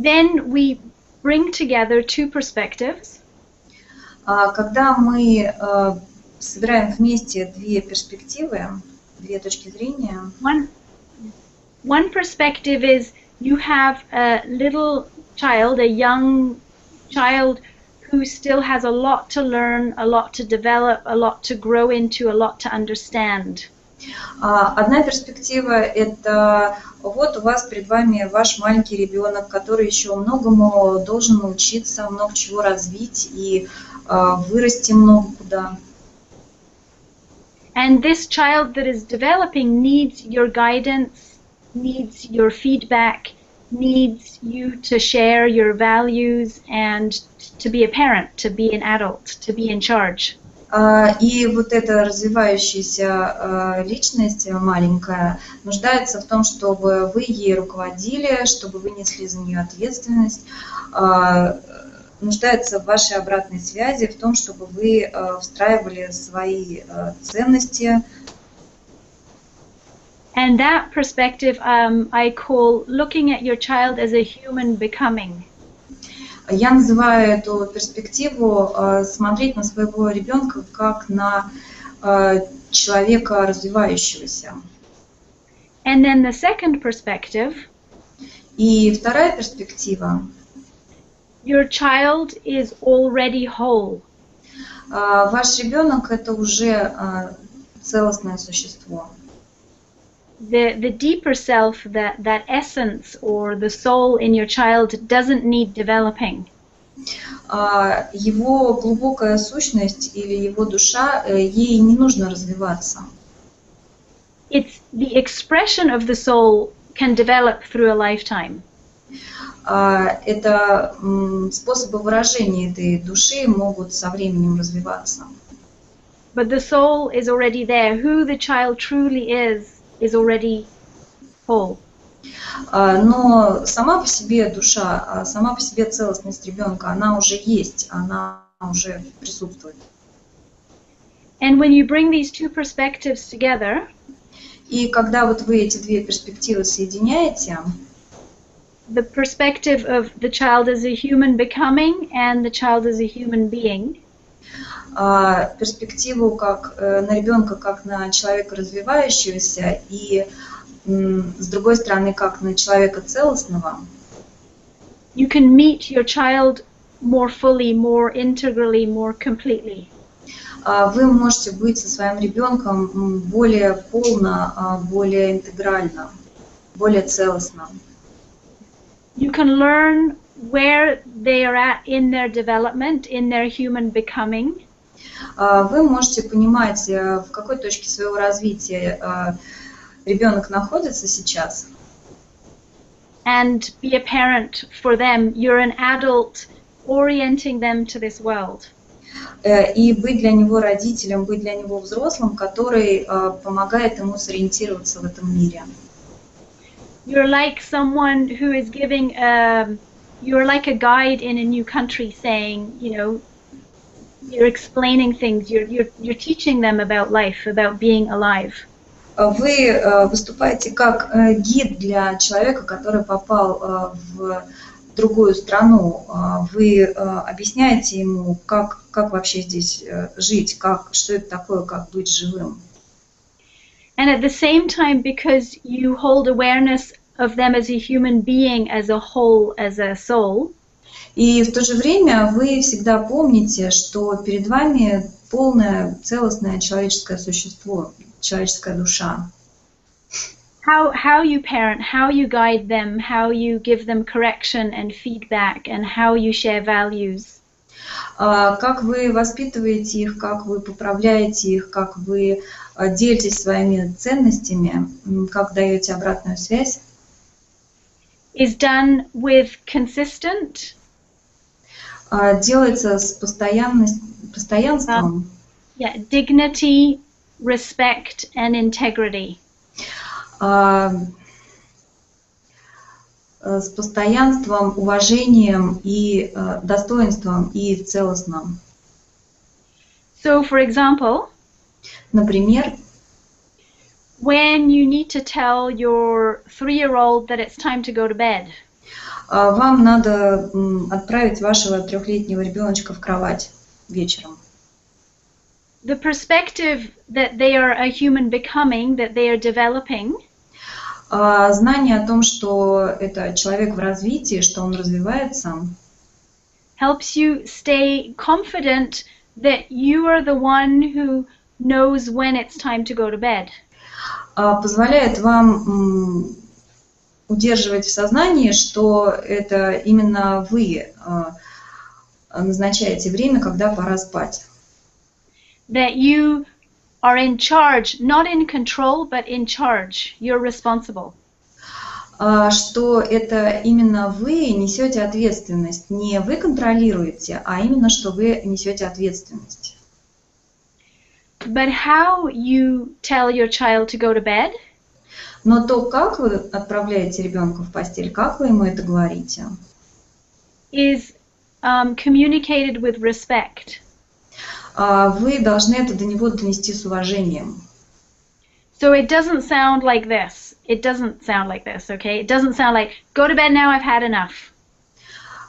Then we bring together two perspectives. Когда мы собираем вместе две перспективы, две точки зрения. One perspective is you have a little child, a young child who still has a lot to learn, a lot to develop, a lot to grow into, a lot to understand. Одна перспектива – это вот у вас перед вами ваш маленький ребенок, который еще многому должен научиться, много чего развить и вырасти много куда. And this child that is developing needs your guidance, needs your feedback, needs you to share your values and to be a parent, to be an adult, to be in charge. И вот эта развивающаяся личность маленькая нуждается в том, чтобы вы ей руководили, чтобы вы несли за нее ответственность, нуждается в вашей обратной связи, в том, чтобы вы встраивали свои ценности. And that perspective I call looking at your child as a human becoming. Я называю эту перспективу смотреть на своего ребенка как на человека развивающегося. And then the second perspective. И вторая перспектива. Your child is already whole. Ваш ребенок – это уже целостное существо. The deeper self, that essence or the soul in your child doesn't need developing. Его глубокая сущность или его душа, ей не нужно развиваться. It's the expression of the soul can develop through a lifetime. Это способы выражения этой души могут со временем развиваться. But the soul is already there. Who the child truly is already whole. Но сама по себе душа, сама по себе целостность ребенка, она уже есть, она уже присутствует. And when you bring these two perspectives together, и когда вот вы эти две перспективы соединяете, the perspective of the child as a human becoming and the child as a human being, перспективу как на ребенка, как на человека развивающегося, и с другой стороны, как на человека целостного. You can meet your child more fully, more integrally, more completely. Вы можете быть со своим ребенком более полно, более интегрально, более целостно. You can learn where they are at in their development, in their human becoming. Вы можете понимать, в какой точке своего развития ребенок находится сейчас. And be a parent for them. You're an adult orienting them to this world. И быть для него родителем, быть для него взрослым, который помогает ему сориентироваться в этом мире. You're like someone who is giving, you're like a guide in a new country saying, you know, you're explaining things, you're teaching them about life, about being alive. Вы выступаете как гид для человека, который попал в другую страну. Вы объясняете ему, как вообще здесь жить, что это такое, как быть живым. And at the same time, because you hold awareness of them as a human being, as a whole, as a soul. И в то же время вы всегда помните, что перед вами полное, целостное человеческое существо, человеческая душа. How you parent, how you guide them, how you give them correction and feedback, and how you share values. Как вы воспитываете их, как вы поправляете их, как вы делитесь своими ценностями, как даете обратную связь. Is done with consistent. Делается с постоянством. Dignity, respect, and integrity. С постоянством, уважением и достоинством и целостным. So, for example, например, when you need to tell your 3-year-old that it's time to go to bed. Вам надо отправить вашего 3-летнего ребеночка в кровать вечером. The perspective that they are a human becoming, that they are developing, Знание о том, что это человек в развитии, что он развивается, helps you stay confident that you are the one who knows when it's time to go to bed. позволяет вам удерживать в сознании, что это именно вы назначаете время, когда пора спать. That you are in charge, not in control, but in charge. You're responsible. Что это именно вы несете ответственность. Не вы контролируете, а именно, что вы несете ответственность. But how you tell your child to go to bed Но то, как вы отправляете ребенка в постель, как вы ему это говорите, is communicated with respect. вы должны это до него донести с уважением. So it doesn't sound like this. It doesn't sound like this, okay? It doesn't sound like, go to bed now, I've had enough.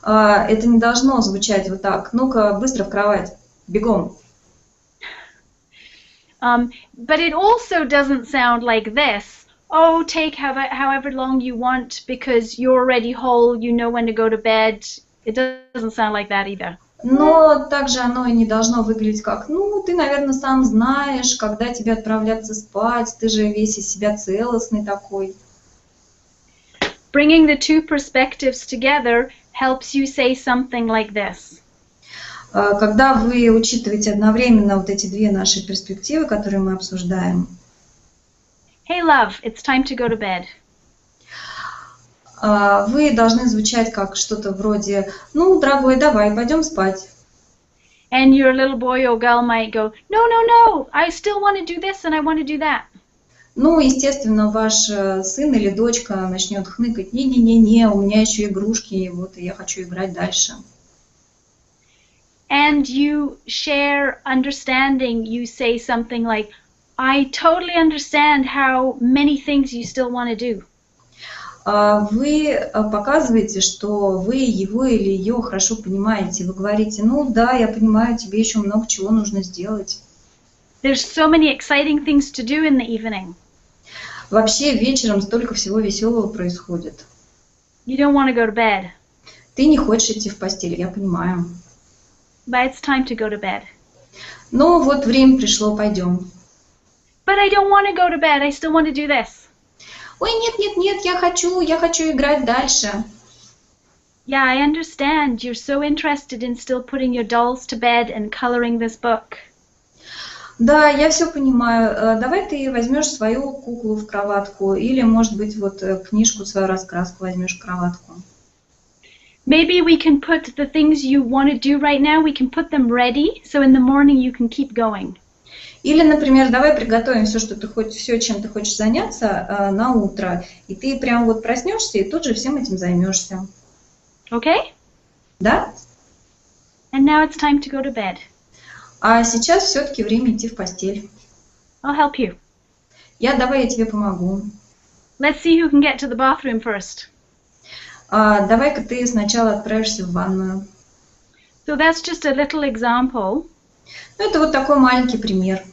Это не должно звучать вот так. Ну-ка, быстро в кровать, бегом. But it also doesn't sound like this. Oh, take however long you want because you're already whole, you know when to go to bed. It doesn't sound like that either. Но также оно и не должно выглядеть как, ну, ты, наверное, сам знаешь, когда тебе отправляться спать, ты же весь из себя целостный такой. Bringing the two perspectives together helps you say something like this. Когда вы учитываете одновременно вот эти две наши перспективы, которые мы обсуждаем. Hey, love, it's time to go to bed. Вы должны звучать как что-то вроде, ну, дорогой, давай, пойдем спать. And your little boy or girl might go, no, no, no, I still want to do this and I want to do that. Ну, естественно, ваш сын или дочка начнет хныкать, не-не-не-не, у меня еще игрушки, вот, и я хочу играть дальше. And you share understanding, you say something like, I totally understand how many things you still want to do. Вы показываете, что вы его или ее хорошо понимаете. Вы говорите, ну да, я понимаю, тебе еще много чего нужно сделать. There's so many exciting things to do in the evening. Вообще вечером столько всего веселого происходит. You don't want to go to bed. Ты не хочешь идти в постель, я понимаю. But it's time to go to bed. Ну вот время пришло, пойдем. But I don't want to go to bed, I still want to do this. Ой, нет, я хочу играть дальше. Yeah, I understand. You're so interested in still putting your dolls to bed and coloring this book. Да, я все понимаю. Давай ты возьмешь свою куклу в кроватку или, может быть, вот книжку, свою раскраску возьмешь в кроватку. Maybe we can put the things you want to do right now, we can put them ready, so in the morning you can keep going. Или, например, давай приготовим все, чем ты хочешь заняться на утро, и ты прям вот проснешься и тут же всем этим займешься. Okay? Да? And now it's time to go to bed. А сейчас все-таки время идти в постель. I'll help you. Давай я тебе помогу. Let's see who can get to the bathroom first. Давай-ка ты сначала отправишься в ванную. So that's just a little example. Это вот такой маленький пример.